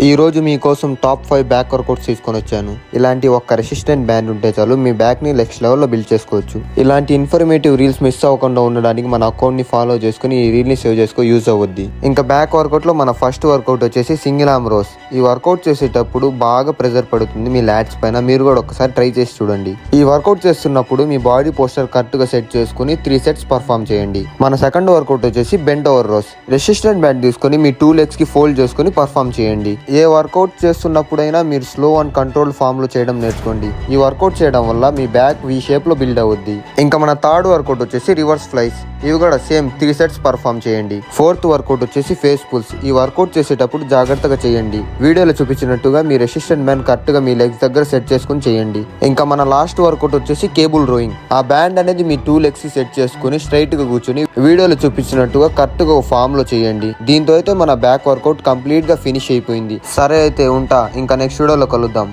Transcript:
ఈ రోజు మీకోసం టాప్ 5 బ్యాక్ వర్కౌట్స్ తీసుకొని వచ్చాను. ఇలాంటి ఒక్క రెసిస్టెంట్ బ్యాండ్ ఉంటే చాలు మీ బ్యాక్ ని నెక్స్ట్ లెవెల్లో బిల్డ్ చేసుకోవచ్చు. ఇలాంటి ఇన్ఫర్మేటివ్ రీల్స్ మిస్ అవ్వకుండా ఉండడానికి మన అకౌంట్ ని ఫాలో చేసుకుని ఈ రీల్ ని సేవ్ చేసుకో యూజ్ అవుద్ది. ఇంకా బ్యాక్ వర్కౌట్ లో మన ఫస్ట్ వర్కౌట్ వచ్చేసి సింగిల్ ఆర్మ్ రోస్. ఈ వర్కౌట్ చేసేటప్పుడు బాగా ప్రెజర్ పడుతుంది మీ లాట్స్ పైన. మీరు కూడా ఒకసారి ట్రై చేసి చూడండి. ఈ వర్కౌట్ చేస్తున్నప్పుడు మీ బాడీ పోస్టర్ కరెక్ట్ గా సెట్ చేసుకుని 3 సెట్స్ పర్ఫామ్ చేయండి. మన సెకండ్ వర్కౌట్ వచ్చేసి bent over rows. Resistant band తీసుకొని మీ 2 లెగ్స్ కి ఫోల్డ్ చేసుకుని పర్ఫామ్ చేయండి. ఏ వర్కౌట్ చేస్తున్నప్పుడైనా మీరు స్లో అండ్ కంట్రోల్ ఫామ్ లో చేయడం నేర్చుకోండి. ఈ వర్కౌట్ చేయడం వల్ల మీ బ్యాక్ వి షేప్ లో బిల్డ్ అవుద్ది. ఇంకా మన థర్డ్ వర్కౌట్ వచ్చేసి రివర్స్ ఫ్లైస్. ఇవి కూడా సేమ్ 3 సెట్స్ పర్ఫామ్ చేయండి. ఫోర్త్ వర్కౌట్ వచ్చేసి ఫేస్ పుల్స్. ఈ వర్కౌట్ చేసేటప్పుడు జాగ్రత్తగా చేయండి. వీడియోలో చూపించినట్టుగా మీ రెసిస్టెంట్ బ్యాండ్ కరెక్ట్ గా మీ లెగ్స్ దగ్గర సెట్ చేసుకుని చేయండి. ఇంకా మన లాస్ట్ వర్కౌట్ వచ్చేసి కేబుల్ రోయింగ్. ఆ బ్యాండ్ అనేది మీ 2 లెగ్స్ సెట్ చేసుకుని స్ట్రైట్ గా కూర్చుని వీడియోలో చూపించినట్టుగా కరెక్ట్ గా ఫామ్ లో చేయండి. దీంతో అయితే మన బ్యాక్ వర్కౌట్ కంప్లీట్ గా ఫినిష్ అయిపోయింది. సరే అయితే ఉంటా. ఇంకా నెక్స్ట్ వీడియోలో కలుద్దాం.